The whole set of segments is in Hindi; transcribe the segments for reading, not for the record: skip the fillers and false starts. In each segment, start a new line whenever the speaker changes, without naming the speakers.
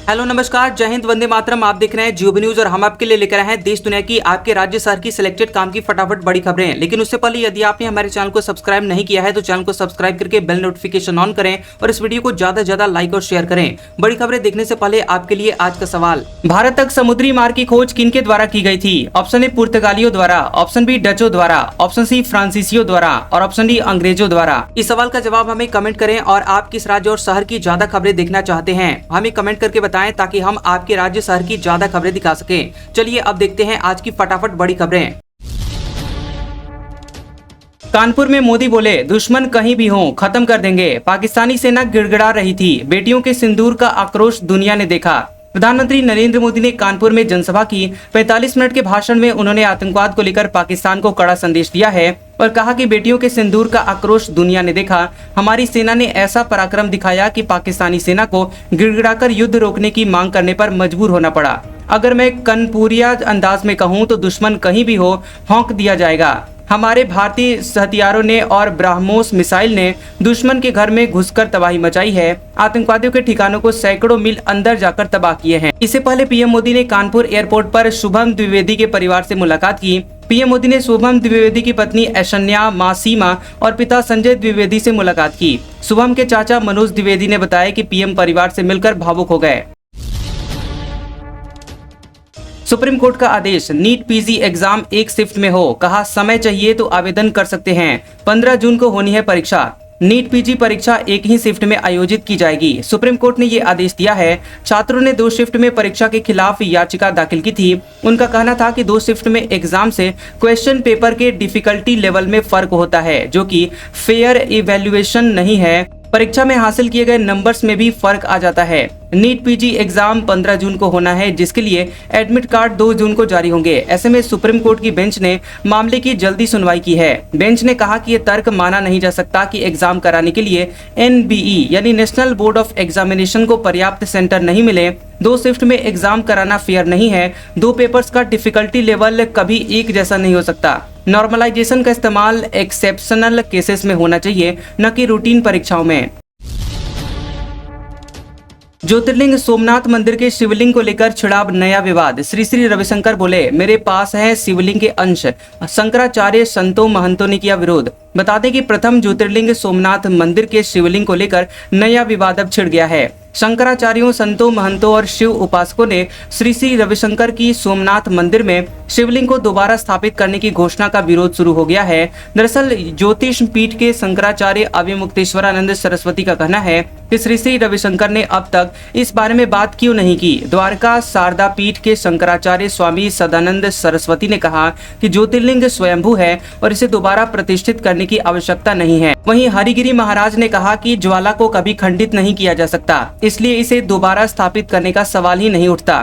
हेलो नमस्कार, जय हिंद, वंदे मातरम। आप देख रहे हैं जियो न्यूज और हम आपके लिए लेकर आए हैं देश दुनिया की आपके राज्य शहर की सिलेक्टेड काम की फटाफट बड़ी खबरें। लेकिन उससे पहले यदि आपने हमारे चैनल को सब्सक्राइब नहीं किया है तो चैनल को सब्सक्राइब करके बेल नोटिफिकेशन ऑन करें और इस वीडियो को ज्यादा से ज्यादा लाइक और शेयर करें। बड़ी खबरें देखने से पहले आपके लिए आज का सवाल, भारत तक समुद्री मार्ग की खोज किनके द्वारा की गई थी? ऑप्शन ए पुर्तगालियों द्वारा, ऑप्शन बी डचों द्वारा, ऑप्शन सी फ्रांसीसियों द्वारा और ऑप्शन डी अंग्रेजों द्वारा। इस सवाल का जवाब हमें कमेंट करें और आप किस राज्य और शहर की ज्यादा खबरें देखना चाहते हैं हमें कमेंट करके बताएं ताकि हम आपके राज्य शहर की ज्यादा खबरें दिखा सकें। चलिए अब देखते हैं आज की फटाफट बड़ी खबरें। कानपुर में मोदी बोले, दुश्मन कहीं भी हो खत्म कर देंगे। पाकिस्तानी सेना गिड़गिड़ा रही थी। बेटियों के सिंदूर का आक्रोश दुनिया ने देखा। प्रधानमंत्री नरेंद्र मोदी ने कानपुर में जनसभा की। 45 मिनट के भाषण में उन्होंने आतंकवाद को लेकर पाकिस्तान को कड़ा संदेश दिया है और कहा कि बेटियों के सिंदूर का आक्रोश दुनिया ने देखा। हमारी सेना ने ऐसा पराक्रम दिखाया कि पाकिस्तानी सेना को गिड़गिड़ाकर युद्ध रोकने की मांग करने पर मजबूर होना पड़ा। अगर मैं कनपुरिया अंदाज में कहूँ तो दुश्मन कहीं भी हो भौंक दिया जाएगा। हमारे भारतीय हथियारों ने और ब्रह्मोस मिसाइल ने दुश्मन के घर में घुसकर तबाही मचाई है। आतंकवादियों के ठिकानों को सैकड़ों मील अंदर जाकर तबाह किए हैं। इससे पहले पीएम मोदी ने कानपुर एयरपोर्ट पर शुभम द्विवेदी के परिवार से मुलाकात की। पीएम मोदी ने शुभम द्विवेदी की पत्नी ऐशन्या, मां सीमा और पिता संजय द्विवेदी से मुलाकात की। शुभम के चाचा मनोज द्विवेदी ने बताया कि पीएम परिवार से मिलकर भावुक हो गए। सुप्रीम कोर्ट का आदेश, नीट पीजी एग्जाम एक शिफ्ट में हो। कहा समय चाहिए तो आवेदन कर सकते हैं। 15 जून को होनी है परीक्षा। नीट पीजी परीक्षा एक ही शिफ्ट में आयोजित की जाएगी। सुप्रीम कोर्ट ने ये आदेश दिया है। छात्रों ने 2 शिफ्ट में परीक्षा के खिलाफ याचिका दाखिल की थी। उनका कहना था कि 2 शिफ्ट में एग्जाम से क्वेश्चन पेपर के डिफिकल्टी लेवल में फर्क होता है, जो कि फेयर इवेल्युएशन नहीं है। परीक्षा में हासिल किए गए नंबर्स में भी फर्क आ जाता है। नीट पीजी एग्जाम 15 जून को होना है, जिसके लिए एडमिट कार्ड 2 जून को जारी होंगे। ऐसे में सुप्रीम कोर्ट की बेंच ने मामले की जल्दी सुनवाई की है। बेंच ने कहा कि ये तर्क माना नहीं जा सकता कि एग्जाम कराने के लिए NBE यानी नेशनल बोर्ड ऑफ एग्जामिनेशन को पर्याप्त सेंटर नहीं मिले। 2 शिफ्ट में एग्जाम कराना फेयर नहीं है। 2 पेपर्स का डिफिकल्टी लेवल कभी एक जैसा नहीं हो सकता। नॉर्मलाइजेशन का इस्तेमाल एक्सेप्शनल केसेस में होना चाहिए, न कि रूटीन परीक्षाओं में। ज्योतिर्लिंग सोमनाथ मंदिर के शिवलिंग को लेकर छिड़ा नया विवाद। श्री रविशंकर बोले, मेरे पास है शिवलिंग के अंश। शंकराचार्य संतों महंतों ने किया विरोध। बता दें कि प्रथम ज्योतिर्लिंग सोमनाथ मंदिर के शिवलिंग को लेकर नया विवाद अब छिड़ गया है। शंकराचार्यों, संतों, महंतों और शिव उपासकों ने श्री रविशंकर की सोमनाथ मंदिर में शिवलिंग को दोबारा स्थापित करने की घोषणा का विरोध शुरू हो गया है। दरअसल ज्योतिष पीठ के शंकराचार्य अविमुक्तेश्वरानंद सरस्वती का कहना है कि श्री रविशंकर ने अब तक इस बारे में बात क्यों नहीं की। द्वारका शारदा पीठ के शंकराचार्य स्वामी सदानंद सरस्वती ने कहा कि ज्योतिर्लिंग स्वयंभू है और इसे दोबारा प्रतिष्ठित करने की आवश्यकता नहीं है। वहीं हरिगिरी महाराज ने कहा कि ज्वाला को कभी खंडित नहीं किया जा सकता, इसलिए इसे दोबारा स्थापित करने का सवाल ही नहीं उठता।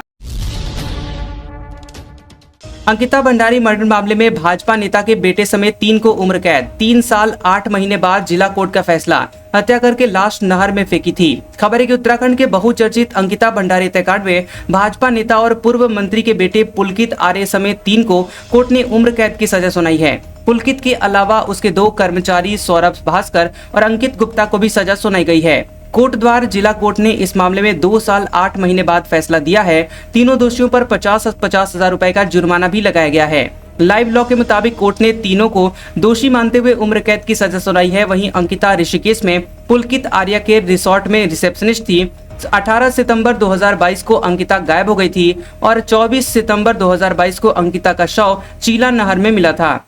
अंकिता भंडारी मर्डर मामले में भाजपा नेता के बेटे समेत 3 को उम्र कैद। 3 साल 8 महीने बाद जिला कोर्ट का फैसला। हत्या करके लाश नहर में फेंकी थी। खबर है कि उत्तराखंड के बहुचर्चित अंकिता भंडारी हत्याकांड में भाजपा नेता और पूर्व मंत्री के बेटे पुलकित आर्य समेत 3 को कोर्ट ने उम्र कैद की सजा सुनाई है। पुलकित के अलावा उसके 2 कर्मचारी सौरभ भास्कर और अंकित गुप्ता को भी सजा सुनाई गई है। कोट द्वार जिला कोर्ट ने इस मामले में 2 साल 8 महीने बाद फैसला दिया है। तीनों दोषियों पर 50,000 रुपए का जुर्माना भी लगाया गया है। लाइव लॉ के मुताबिक कोर्ट ने तीनों को दोषी मानते हुए उम्र कैद की सजा सुनाई है। वहीं अंकिता ऋषिकेश में पुलकित आर्या के रिसोर्ट में रिसेप्शनिस्ट थी। 18 सितंबर 2022 को अंकिता गायब हो गई थी और 24 सितंबर 2022 को अंकिता का शव चीला नहर में मिला था।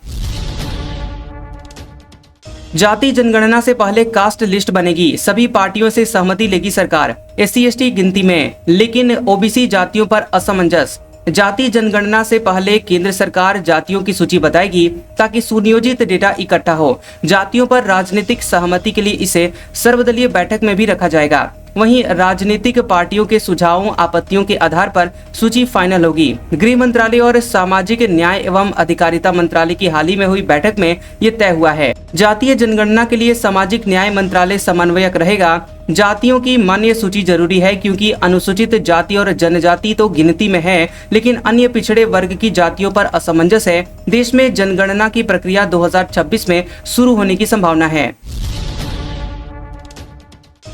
जाति जनगणना से पहले कास्ट लिस्ट बनेगी। सभी पार्टियों से सहमति लेगी सरकार। SC/ST गिनती में, लेकिन OBC जातियों पर असमंजस। जाति जनगणना से पहले केंद्र सरकार जातियों की सूची बताएगी ताकि सुनियोजित डेटा इकट्ठा हो। जातियों पर राजनीतिक सहमति के लिए इसे सर्वदलीय बैठक में भी रखा जाएगा। वहीं राजनीतिक पार्टियों के सुझावों, आपत्तियों के आधार पर सूची फाइनल होगी। गृह मंत्रालय और सामाजिक न्याय एवं अधिकारिता मंत्रालय की हाल ही में हुई बैठक में ये तय हुआ है। जातीय जनगणना के लिए सामाजिक न्याय मंत्रालय समन्वयक रहेगा। जातियों की मान्य सूची जरूरी है क्योंकि अनुसूचित जाति और जनजाति तो गिनती में है, लेकिन अन्य पिछड़े वर्ग की जातियों पर असमंजस है। देश में जनगणना की प्रक्रिया 2026 में शुरू होने की संभावना है।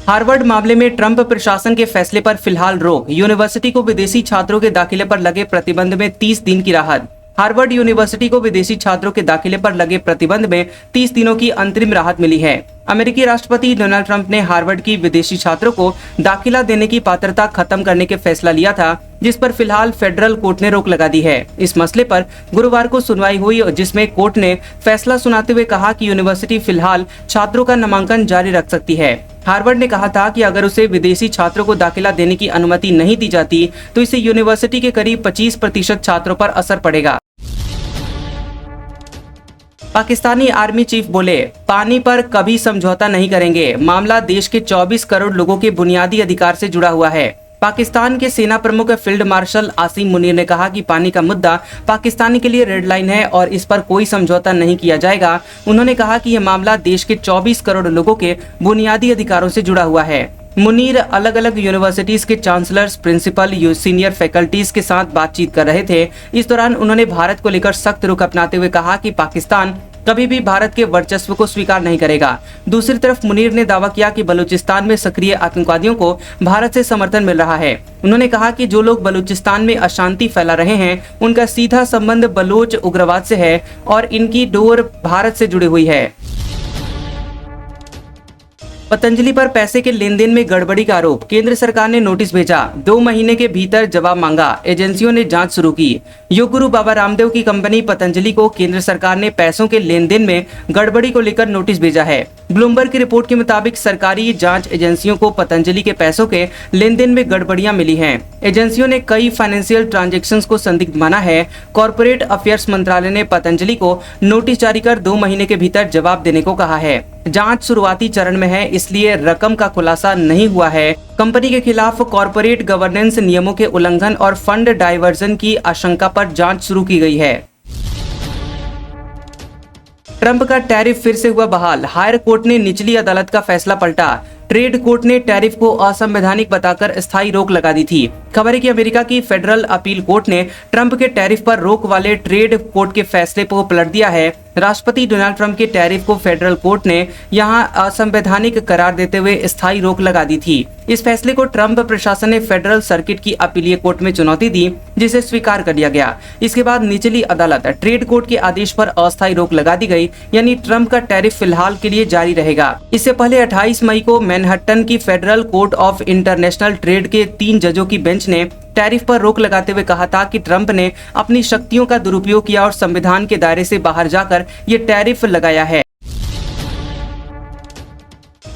हार्वर्ड मामले में ट्रंप प्रशासन के फैसले पर फिलहाल रोक, यूनिवर्सिटी को विदेशी छात्रों के दाखिले पर लगे प्रतिबंध में 30 दिन की राहत। हार्वर्ड यूनिवर्सिटी को विदेशी छात्रों के दाखिले पर लगे प्रतिबंध में 30 दिनों की अंतरिम राहत मिली है। अमेरिकी राष्ट्रपति डोनाल्ड ट्रंप ने हार्वर्ड की विदेशी छात्रों को दाखिला देने की पात्रता खत्म करने के फैसला लिया था, जिस पर फिलहाल फेडरल कोर्ट ने रोक लगा दी है। इस मसले पर गुरुवार को सुनवाई हुई, जिसमें कोर्ट ने फैसला सुनाते हुए कहा कि यूनिवर्सिटी फिलहाल छात्रों का नामांकन जारी रख सकती है। हार्वर्ड ने कहा था कि अगर उसे विदेशी छात्रों को दाखिला देने की अनुमति नहीं दी जाती तो इससे यूनिवर्सिटी के करीब 25% छात्रों पर असर पड़ेगा। पाकिस्तानी आर्मी चीफ बोले, पानी पर कभी समझौता नहीं करेंगे, मामला देश के 24 करोड़ लोगों के बुनियादी अधिकार से जुड़ा हुआ है। पाकिस्तान के सेना प्रमुख फील्ड मार्शल आसिम मुनीर ने कहा कि पानी का मुद्दा पाकिस्तानी के लिए रेड लाइन है और इस पर कोई समझौता नहीं किया जाएगा। उन्होंने कहा कि यह मामला देश के 24 करोड़ लोगों के बुनियादी अधिकारों से जुड़ा हुआ है। मुनीर अलग अलग यूनिवर्सिटीज के चांसलर्स, प्रिंसिपल, सीनियर फैकल्टीज के साथ बातचीत कर रहे थे। इस दौरान उन्होंने भारत को लेकर सख्त रुख अपनाते हुए कहा कि पाकिस्तान कभी भी भारत के वर्चस्व को स्वीकार नहीं करेगा। दूसरी तरफ मुनीर ने दावा किया कि बलूचिस्तान में सक्रिय आतंकवादियों को भारत से समर्थन मिल रहा है। उन्होंने कहा कि जो लोग बलूचिस्तान में अशांति फैला रहे हैं उनका सीधा संबंध बलोच उग्रवाद से है और इनकी डोर भारत से जुड़ी हुई है। पतंजलि पर पैसे के लेन देन में गड़बड़ी का आरोप, केंद्र सरकार ने नोटिस भेजा, 2 महीने के भीतर जवाब मांगा। एजेंसियों ने जांच शुरू की। योग गुरु बाबा रामदेव की कंपनी पतंजलि को केंद्र सरकार ने पैसों के लेन देन में गड़बड़ी को लेकर नोटिस भेजा है। ब्लूमबर्ग की रिपोर्ट के मुताबिक सरकारी जांच एजेंसियों को पतंजलि के पैसों के लेन देन में गड़बड़ियां मिली हैं। एजेंसियों ने कई फाइनेंशियल ट्रांजैक्शंस को संदिग्ध माना है। कॉर्पोरेट अफेयर्स मंत्रालय ने पतंजलि को नोटिस जारी कर 2 महीने के भीतर जवाब देने को कहा है। जांच शुरुआती चरण में है, इसलिए रकम का खुलासा नहीं हुआ है। कंपनी के खिलाफ कॉर्पोरेट गवर्नेंस नियमों के उल्लंघन और फंड डाइवर्जन की आशंका पर जांच शुरू की गई है। ट्रंप का टैरिफ फिर से हुआ बहाल, हायर कोर्ट ने निचली अदालत का फैसला पलटा। ट्रेड कोर्ट ने टैरिफ को असंवैधानिक बताकर स्थायी रोक लगा दी थी। खबर है कि अमेरिका की फेडरल अपील कोर्ट ने ट्रंप के टैरिफ पर रोक वाले ट्रेड कोर्ट के फैसले को पलट दिया है। राष्ट्रपति डोनाल्ड ट्रंप के टैरिफ को फेडरल कोर्ट ने यहां असंवैधानिक करार देते हुए स्थायी रोक लगा दी थी। इस फैसले को ट्रंप प्रशासन ने फेडरल सर्किट की अपीलीय कोर्ट में चुनौती दी, जिसे स्वीकार कर लिया गया। इसके बाद निचली अदालत ट्रेड कोर्ट के आदेश पर अस्थायी रोक लगा दी गई, यानी ट्रंप का टैरिफ फिलहाल के लिए जारी रहेगा। इससे पहले 28 मई को मैनहट्टन की federal court of international trade के 3 जजों की बेंच ने टैरिफ पर रोक लगाते हुए कहा था कि ट्रंप ने अपनी शक्तियों का दुरुपयोग किया और संविधान के दायरे से बाहर जाकर ये टैरिफ लगाया है।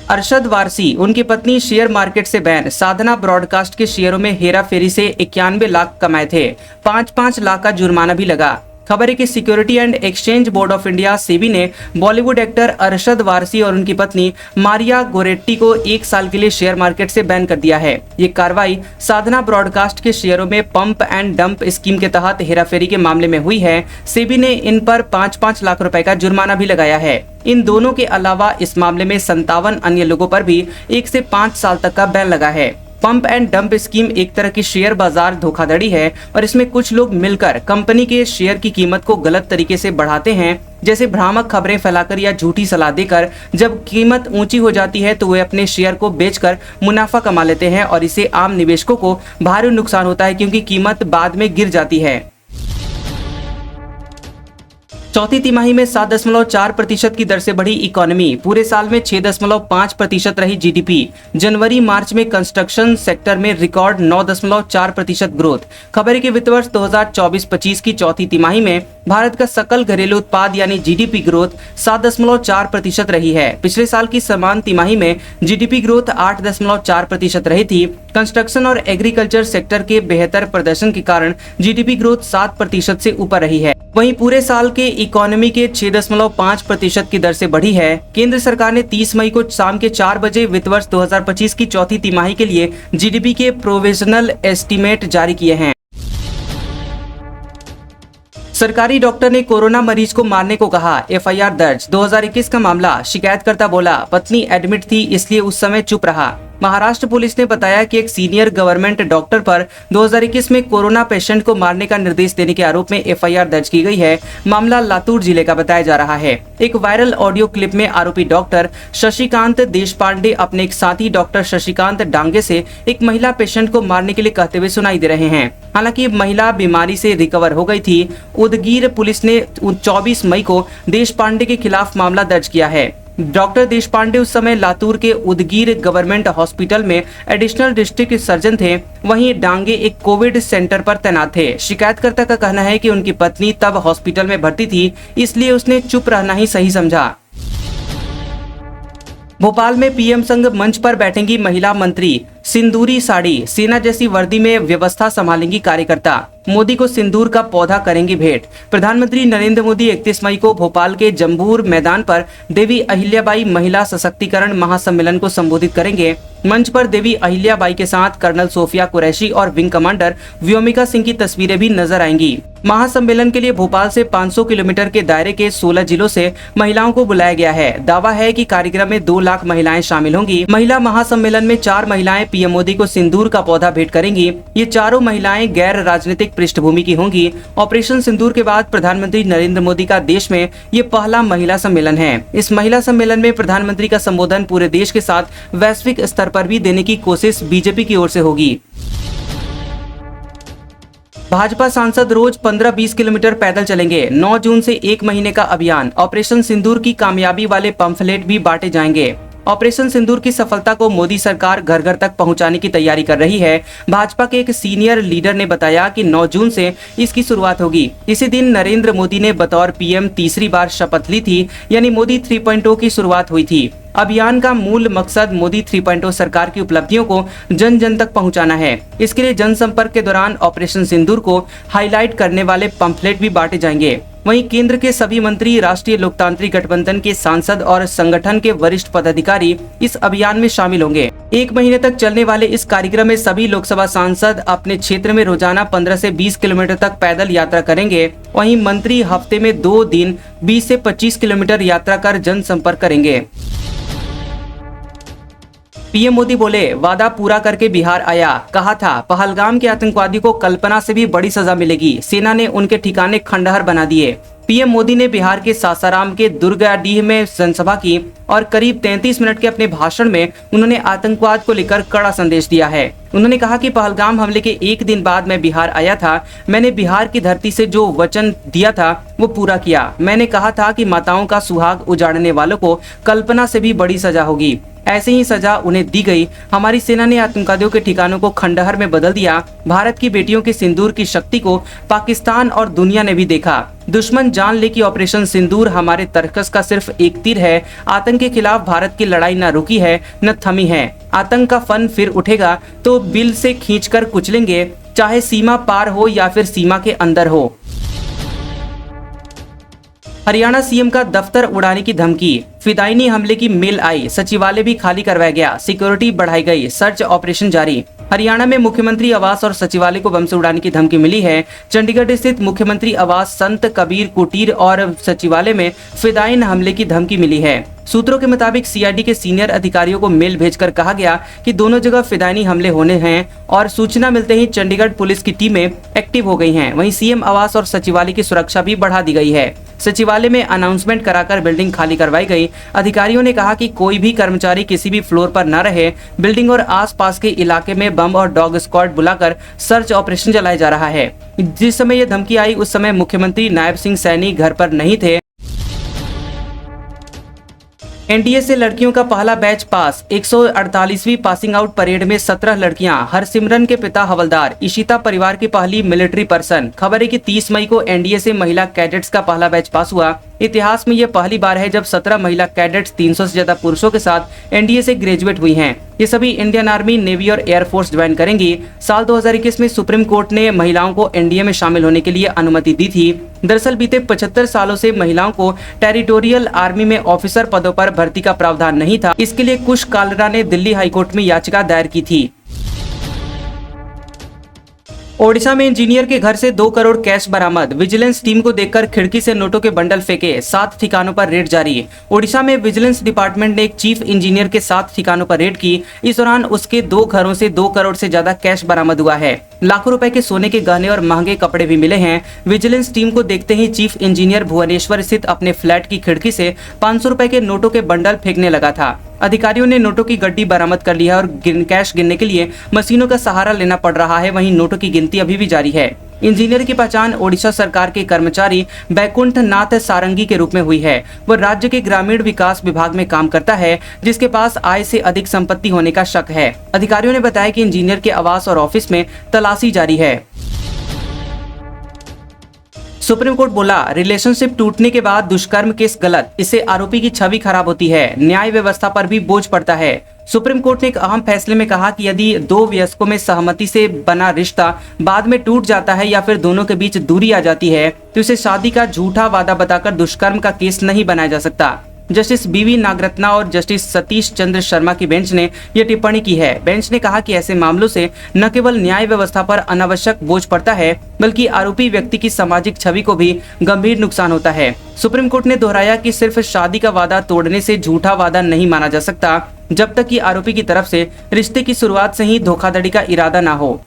अरशद वारसी, उनकी पत्नी शेयर मार्केट से बैन, साधना ब्रॉडकास्ट के शेयरों में हेराफेरी से 91 लाख कमाए थे, 5-5 लाख का जुर्माना भी लगा। खबर है कि security and exchange board of India SEBI ने बॉलीवुड एक्टर अरशद वारसी और उनकी पत्नी मारिया गोरेट्टी को 1 साल के लिए शेयर मार्केट से बैन कर दिया है। ये कार्रवाई साधना ब्रॉडकास्ट के शेयरों में पंप एंड डंप स्कीम के तहत हेराफेरी के मामले में हुई है। सेबी ने इन पर 5-5 लाख रुपए का जुर्माना भी लगाया है। इन दोनों के अलावा इस मामले में 57 अन्य लोगों पर भी 1 से 5 साल तक का बैन लगा है। पंप एंड डंप स्कीम एक तरह की शेयर बाजार धोखाधड़ी है और इसमें कुछ लोग मिलकर कंपनी के शेयर की कीमत को गलत तरीके से बढ़ाते हैं, जैसे भ्रामक खबरें फैलाकर या झूठी सलाह देकर। जब कीमत ऊंची हो जाती है तो वे अपने शेयर को बेचकर मुनाफा कमा लेते हैं और इससे आम निवेशकों को भारी नुकसान होता है, क्योंकि कीमत बाद में गिर जाती है। चौथी तिमाही में 7.4% की दर से बढ़ी इकोनॉमी, पूरे साल में 6.5% रही जीडीपी। जनवरी मार्च में कंस्ट्रक्शन सेक्टर में रिकॉर्ड 9.4% ग्रोथ। खबर है कि वित्त वर्ष 2024-25 की चौथी तिमाही में भारत का सकल घरेलू उत्पाद यानी जीडीपी ग्रोथ 7.4% रही है। पिछले साल की समान तिमाही में जीडीपी ग्रोथ 8.4% रही थी। कंस्ट्रक्शन और एग्रीकल्चर सेक्टर के बेहतर प्रदर्शन के कारण जीडीपी ग्रोथ 7% से ऊपर रही है। वहीं पूरे साल के इकोनॉमी के 6.5% की दर से बढ़ी है। केंद्र सरकार ने 30 मई को शाम के 4 बजे वित्त वर्ष 2025 की चौथी तिमाही के लिए जीडीपी के प्रोविजनल एस्टीमेट जारी किए हैं। सरकारी डॉक्टर ने कोरोना मरीज को मारने को कहा, एफआईआर दर्ज। 2021 का मामला, शिकायतकर्ता बोला पत्नी एडमिट थी इसलिए उस समय चुप रहा। महाराष्ट्र पुलिस ने बताया कि एक सीनियर गवर्नमेंट डॉक्टर पर 2021 में कोरोना पेशेंट को मारने का निर्देश देने के आरोप में एफआईआर दर्ज की गई है। मामला लातूर जिले का बताया जा रहा है। एक वायरल ऑडियो क्लिप में आरोपी डॉक्टर शशिकांत देशपांडे अपने एक साथी डॉक्टर शशिकांत डांगे से एक महिला पेशेंट को मारने के लिए कहते हुए सुनाई दे रहे हैं। हालांकि महिला बीमारी से रिकवर हो गई थी। उदगीर पुलिस ने 24 मई को देशपांडे के खिलाफ मामला दर्ज किया है। डॉक्टर देशपांडे उस समय लातूर के उदगीर गवर्नमेंट हॉस्पिटल में एडिशनल डिस्ट्रिक्ट सर्जन थे। वहीं डांगे एक कोविड सेंटर पर तैनात थे। शिकायतकर्ता का कहना है कि उनकी पत्नी तब हॉस्पिटल में भर्ती थी, इसलिए उसने चुप रहना ही सही समझा। भोपाल में पीएम संग मंच पर बैठेंगी महिला मंत्री। सिंदूरी साड़ी, सेना जैसी वर्दी में व्यवस्था संभालेंगी कार्यकर्ता। मोदी को सिंदूर का पौधा करेंगी भेंट। प्रधानमंत्री नरेंद्र मोदी 31 मई को भोपाल के जम्बूर मैदान पर देवी अहिल्याबाई महिला सशक्तिकरण महासम्मेलन को संबोधित करेंगे। मंच पर देवी अहिल्याबाई के साथ कर्नल सोफिया कुरैशी और विंग कमांडर व्योमिका सिंह की तस्वीरें भी नजर आएंगी। महासम्मेलन के लिए भोपाल से 500 किलोमीटर के दायरे के 16 जिलों से महिलाओं को बुलाया गया है। दावा है कि कार्यक्रम में 2 लाख महिलाएं शामिल होंगी। महिला महासम्मेलन में 4 महिलाएं पीएम मोदी को सिंदूर का पौधा भेंट करेंगी। ये चारों महिलाएं गैर राजनीतिक पृष्ठभूमि की होंगी। ऑपरेशन सिंदूर के बाद प्रधानमंत्री नरेंद्र मोदी का देश में ये पहला महिला सम्मेलन है। इस महिला सम्मेलन में प्रधानमंत्री का संबोधन पूरे देश के साथ वैश्विक स्तर पर भी देने की कोशिश बीजेपी की ओर से होगी। भाजपा सांसद रोज 15-20 किलोमीटर पैदल चलेंगे। 9 जून से 1 महीने का अभियान। ऑपरेशन सिंदूर की कामयाबी वाले पंफलेट भी बांटे जाएंगे। ऑपरेशन सिंदूर की सफलता को मोदी सरकार घर घर तक पहुंचाने की तैयारी कर रही है। भाजपा के एक सीनियर लीडर ने बताया कि 9 जून से इसकी शुरुआत होगी। इसी दिन नरेंद्र मोदी ने बतौर पीएम तीसरी बार शपथ ली थी, यानी मोदी 3.0 की शुरुआत हुई थी। अभियान का मूल मकसद मोदी 3.0 सरकार की उपलब्धियों को जन जन तक पहुंचाना है। इसके लिए जनसंपर्क के दौरान ऑपरेशन सिंदूर को हाईलाइट करने वाले पंफलेट भी बांटे जाएंगे। वहीं केंद्र के सभी मंत्री, राष्ट्रीय लोकतांत्रिक गठबंधन के सांसद और संगठन के वरिष्ठ पदाधिकारी इस अभियान में शामिल होंगे। 1 महीने तक चलने वाले इस कार्यक्रम में सभी लोकसभा सांसद अपने क्षेत्र में रोजाना 15 से 20 किलोमीटर तक पैदल यात्रा करेंगे। वहीं मंत्री हफ्ते में 2 दिन 20 से 25 किलोमीटर यात्रा कर जनसंपर्क करेंगे। पीएम मोदी बोले, वादा पूरा करके बिहार आया। कहा था पहलगाम के आतंकवादी को कल्पना से भी बड़ी सजा मिलेगी। सेना ने उनके ठिकाने खंडहर बना दिए। पीएम मोदी ने बिहार के सासाराम के दुर्गाडीह में जनसभा की और करीब 33 मिनट के अपने भाषण में उन्होंने आतंकवाद को लेकर कड़ा संदेश दिया है। उन्होंने कहा कि पहलगाम हमले के 1 दिन बाद मैं बिहार आया था। मैंने बिहार की धरती से जो वचन दिया था वो पूरा किया। मैंने कहा था कि माताओं का सुहाग उजाड़ने वालों को कल्पना से भी बड़ी सजा होगी। ऐसे ही सजा उन्हें दी गई। हमारी सेना ने आतंकवादियों के ठिकानों को खंडहर में बदल दिया। भारत की बेटियों के सिंदूर की शक्ति को पाकिस्तान और दुनिया ने भी देखा। दुश्मन जान ले कि ऑपरेशन सिंदूर हमारे तरकस का सिर्फ एक तीर है। आतंक के खिलाफ भारत की लड़ाई न रुकी है न थमी है। आतंक का फन फिर उठेगा तो बिल से खींचकर कुचलेंगे, चाहे सीमा पार हो या फिर सीमा के अंदर हो। हरियाणा सीएम का दफ्तर उड़ाने की धमकी। फिदायनी हमले की मेल आई। सचिवालय भी खाली करवाया गया। सिक्योरिटी बढ़ाई गई। सर्च ऑपरेशन जारी। हरियाणा में मुख्यमंत्री आवास और सचिवालय को बम से उड़ाने की धमकी मिली है। चंडीगढ़ स्थित मुख्यमंत्री आवास, संत कबीर कुटीर और सचिवालय में फिदायन हमले की धमकी मिली है। सूत्रों के मुताबिक सीआईडी के सीनियर अधिकारियों को मेल भेजकर कहा गया कि दोनों जगह फिदायनी हमले होने हैं और सूचना मिलते ही चंडीगढ़ पुलिस की टीमें एक्टिव हो गई हैं। वहीं सीएम आवास और सचिवालय की सुरक्षा भी बढ़ा दी गई है। सचिवालय में अनाउंसमेंट कराकर बिल्डिंग खाली करवाई गई। अधिकारियों ने कहा कि कोई भी कर्मचारी किसी भी फ्लोर पर न रहे। बिल्डिंग और आसपास के इलाके में बम और डॉग स्क्वाड बुलाकर सर्च ऑपरेशन चलाया जा रहा है। जिस समय यह धमकी आई उस समय मुख्यमंत्री नायब सिंह सैनी घर पर नहीं थे। एनडीए से लड़कियों का पहला बैच पास। 148वीं पासिंग आउट परेड में 17 लड़कियां। हरसिमरन के पिता हवलदार। इशिता परिवार की पहली मिलिट्री पर्सन। खबर है कि 30 मई को एनडीए से महिला कैडेट्स का पहला बैच पास हुआ। इतिहास में यह पहली बार है जब 17 महिला कैडेट्स 300 से ज्यादा पुरुषों के साथ एनडीए से ग्रेजुएट हुई हैं। ये सभी इंडियन आर्मी, नेवी और एयरफोर्स ज्वाइन करेंगी। साल 2021 में सुप्रीम कोर्ट ने महिलाओं को एनडीए में शामिल होने के लिए अनुमति दी थी। दरअसल बीते 75 सालों से महिलाओं को टेरिटोरियल आर्मी में ऑफिसर पदों पर भर्ती का प्रावधान नहीं था। इसके लिए कुश कालरा ने दिल्ली हाईकोर्ट में याचिका दायर की थी। ओडिशा में इंजीनियर के घर से 2 करोड़ कैश बरामद। विजिलेंस टीम को देखकर खिड़की से नोटों के बंडल फेंके। 7 ठिकानों पर रेड जारी। ओडिशा में विजिलेंस डिपार्टमेंट ने एक चीफ इंजीनियर के 7 ठिकानों पर रेड की। इस दौरान उसके 2 घरों से 2 करोड़ से ज्यादा कैश बरामद हुआ है। लाखों रुपए के सोने के गहने और महंगे कपड़े भी मिले हैं। विजिलेंस टीम को देखते ही चीफ इंजीनियर भुवनेश्वर स्थित अपने फ्लैट की खिड़की से 500 रुपए के नोटों के बंडल फेंकने लगा था। अधिकारियों ने नोटों की गड्डी बरामद कर लिया और कैश गिनने के लिए मशीनों का सहारा लेना पड़ रहा है। वहीं नोटों की गिनती अभी भी जारी है। इंजीनियर की पहचान ओडिशा सरकार के कर्मचारी बैकुंठ नाथ सारंगी के रूप में हुई है। वह राज्य के ग्रामीण विकास विभाग में काम करता है, जिसके पास आय से अधिक संपत्ति होने का शक है। अधिकारियों ने बताया कि इंजीनियर के आवास और ऑफिस में तलाशी जारी है। सुप्रीम कोर्ट बोला, रिलेशनशिप टूटने के बाद दुष्कर्म केस गलत, इससे आरोपी की छवि खराब होती है, न्याय व्यवस्था पर भी बोझ पड़ता है। सुप्रीम कोर्ट ने एक अहम फैसले में कहा कि यदि 2 वयस्कों में सहमति से बना रिश्ता बाद में टूट जाता है या फिर दोनों के बीच दूरी आ जाती है तो इसे शादी का झूठा वादा बताकर दुष्कर्म का केस नहीं बनाया जा सकता। जस्टिस बीवी नागरत्ना और जस्टिस सतीश चंद्र शर्मा की बेंच ने यह टिप्पणी की है। बेंच ने कहा कि ऐसे मामलों से न केवल न्याय व्यवस्था पर अनावश्यक बोझ पड़ता है, बल्कि आरोपी व्यक्ति की सामाजिक छवि को भी गंभीर नुकसान होता है। सुप्रीम कोर्ट ने दोहराया कि सिर्फ शादी का वादा तोड़ने से झूठा वादा नहीं माना जा सकता, जब तक कि आरोपी की तरफ से रिश्ते की शुरुआत से ही धोखाधड़ी का इरादा न हो।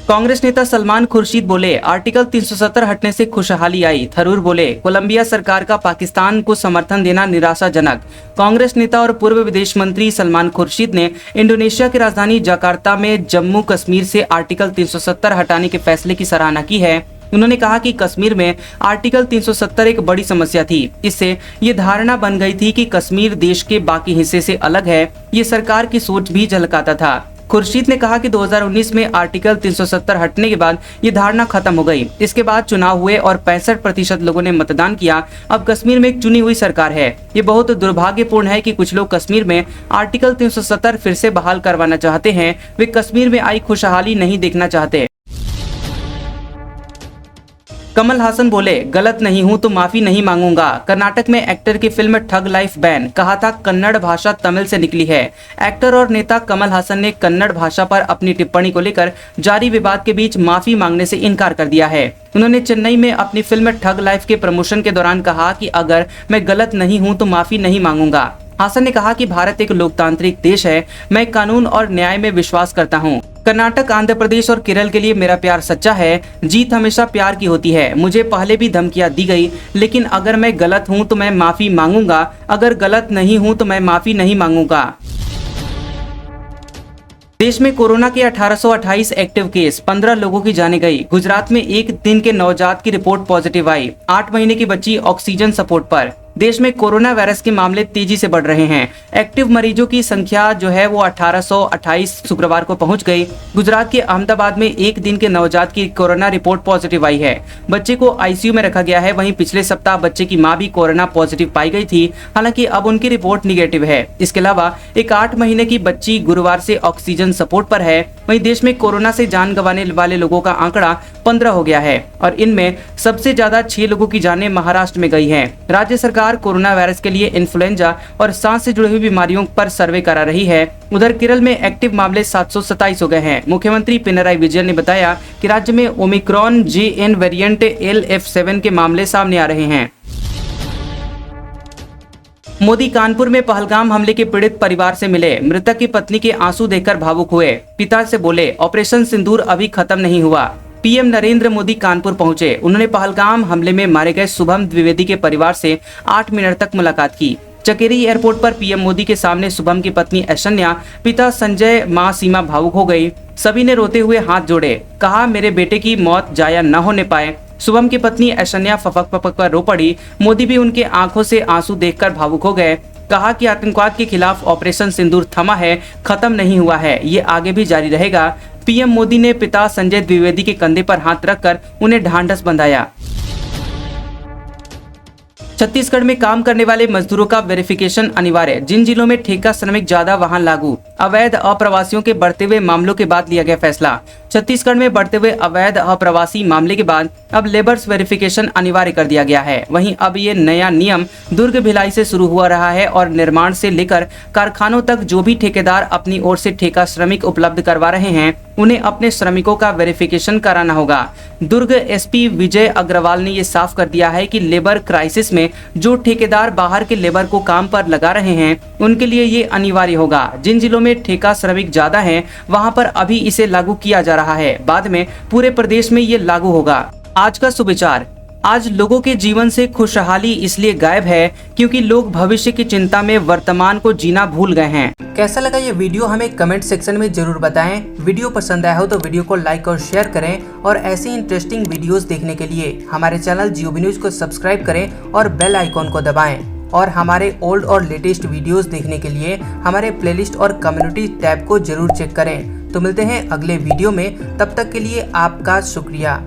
कांग्रेस नेता सलमान खुर्शीद बोले, आर्टिकल 370 हटने से खुशहाली आई। थरूर बोले, कोलंबिया सरकार का पाकिस्तान को समर्थन देना निराशाजनक। कांग्रेस नेता और पूर्व विदेश मंत्री सलमान खुर्शीद ने इंडोनेशिया की राजधानी जकार्ता में जम्मू कश्मीर से आर्टिकल 370 हटाने के फैसले की सराहना की है। उन्होंने कहा कि कश्मीर में आर्टिकल 370 एक बड़ी समस्या थी। इससे ये धारणा बन गई थी कि कश्मीर देश के बाकी हिस्से से अलग है। ये सरकार की सोच भी झलकाता था। खुर्शीद ने कहा कि 2019 में आर्टिकल 370 हटने के बाद ये धारणा खत्म हो गई। इसके बाद चुनाव हुए और 65% लोगों ने मतदान किया। अब कश्मीर में एक चुनी हुई सरकार है। ये बहुत दुर्भाग्यपूर्ण है कि कुछ लोग कश्मीर में आर्टिकल 370 फिर से बहाल करवाना चाहते हैं। वे कश्मीर में आई खुशहाली नहीं देखना चाहते। कमल हासन बोले, गलत नहीं हूं तो माफी नहीं मांगूंगा। कर्नाटक में एक्टर की फिल्म ठग लाइफ बैन, कहा था कन्नड़ भाषा तमिल से निकली है। एक्टर और नेता कमल हासन ने कन्नड़ भाषा पर अपनी टिप्पणी को लेकर जारी विवाद के बीच माफी मांगने से इनकार कर दिया है। उन्होंने चेन्नई में अपनी फिल्म ठग लाइफ के प्रमोशन के दौरान कहा कि अगर मैं गलत नहीं हूं तो माफी नहीं मांगूंगा। हासन ने कहा कि भारत एक लोकतांत्रिक देश है, मैं कानून और न्याय में विश्वास करता हूं। कर्नाटक, आंध्र प्रदेश और केरल के लिए मेरा प्यार सच्चा है। जीत हमेशा प्यार की होती है। मुझे पहले भी धमकियां दी गई, लेकिन अगर मैं गलत हूं तो मैं माफी मांगूंगा, अगर गलत नहीं हूं तो मैं माफी नहीं मांगूंगा। देश में कोरोना के 1828 एक्टिव केस, 15 लोगों की जाने गई। गुजरात में एक दिन के नवजात की रिपोर्ट पॉजिटिव आई। 8 महीने की बच्ची ऑक्सीजन सपोर्ट पर। देश में कोरोना वायरस के मामले तेजी से बढ़ रहे हैं। एक्टिव मरीजों की संख्या जो है वो 1828 शुक्रवार को पहुंच गई। गुजरात के अहमदाबाद में एक दिन के नवजात की कोरोना रिपोर्ट पॉजिटिव आई है। बच्चे को आईसीयू में रखा गया है। वहीं पिछले सप्ताह बच्चे की मां भी कोरोना पॉजिटिव पाई गई थी, हालांकि अब उनकी रिपोर्ट निगेटिव है। इसके अलावा एक 8 महीने की बच्ची गुरुवार से ऑक्सीजन सपोर्ट पर है। वहीं देश में कोरोना से जान गंवाने वाले लोगों का आंकड़ा 15 हो गया है और इनमें सबसे ज्यादा 6 लोगों की जानें महाराष्ट्र में गई हैं। राज्य सरकार कोरोना वायरस के लिए इन्फ्लुएंजा और सांस से जुड़ी हुई बीमारियों पर सर्वे करा रही है। उधर केरल में एक्टिव मामले 727 हो गए हैं। मुख्यमंत्री पिनराई विजयन ने बताया कि राज्य में ओमिक्रॉन JN वेरिएंट LF7 के मामले सामने आ रहे हैं। मोदी कानपुर में पहलगाम हमले के पीड़ित परिवार से मिले। मृतक की पत्नी के आंसू देखकर भावुक हुए। पिता से बोले, ऑपरेशन सिंदूर अभी खत्म नहीं हुआ। पीएम नरेंद्र मोदी कानपुर पहुंचे। उन्होंने पहलगाम हमले में मारे गए शुभम द्विवेदी के परिवार से 8 मिनट तक मुलाकात की। चकेरी एयरपोर्ट पर पीएम मोदी के सामने शुभम की पत्नी ऐश्वर्या, पिता संजय, मां सीमा भावुक हो गई। सभी ने रोते हुए हाथ जोड़े। कहा, मेरे बेटे की मौत जाया न होने पाए। शुभम की पत्नी ऐश्वर्या फपक फपक कर रो पड़ी। मोदी भी उनके आंखों से आंसू देखकर भावुक हो गए। कहा कि आतंकवाद के खिलाफ ऑपरेशन सिंदूर थमा है, खत्म नहीं हुआ है, ये आगे भी जारी रहेगा। पीएम मोदी ने पिता संजय द्विवेदी के कंधे पर हाथ रखकर उन्हें ढांढस बंधाया। छत्तीसगढ़ में काम करने वाले मजदूरों का वेरिफिकेशन अनिवार्य। जिन जिलों में ठेका श्रमिक ज्यादा वहां लागू। अवैध अप्रवासियों के बढ़ते हुए मामलों के बाद लिया गया फैसला। छत्तीसगढ़ में बढ़ते हुए अवैध अप्रवासी मामले के बाद अब लेबर्स वेरिफिकेशन अनिवार्य कर दिया गया है। वहीं अब ये नया नियम दुर्ग भिलाई से शुरू हुआ रहा है और निर्माण से लेकर कारखानों तक जो भी ठेकेदार अपनी ओर से ठेका श्रमिक उपलब्ध करवा रहे हैं उन्हें अपने श्रमिकों का वेरिफिकेशन कराना होगा। दुर्ग एसपी विजय अग्रवाल ने ये साफ कर दिया है कि लेबर क्राइसिस में जो ठेकेदार बाहर के लेबर को काम पर लगा रहे हैं उनके लिए ये अनिवार्य होगा। जिन जिलों में ठेका श्रमिक ज्यादा हैं वहां पर अभी इसे लागू किया जा रहा है, बाद में पूरे प्रदेश में ये लागू होगा। आज का सुविचार। आज लोगों के जीवन से खुशहाली इसलिए गायब है क्योंकि लोग भविष्य की चिंता में वर्तमान को जीना भूल गए हैं। कैसा लगा ये वीडियो हमें कमेंट सेक्शन में जरूर बताएं। वीडियो पसंद आया हो तो वीडियो को लाइक और शेयर करें और ऐसी इंटरेस्टिंग वीडियोस देखने के लिए हमारे चैनल GOB न्यूज को सब्सक्राइब करें और बेल आइकॉन को दबाएं। और हमारे ओल्ड और लेटेस्ट वीडियोस देखने के लिए हमारे प्लेलिस्ट और कम्युनिटी टैब को जरूर चेक करें। तो मिलते हैं अगले वीडियो में, तब तक के लिए आपका शुक्रिया।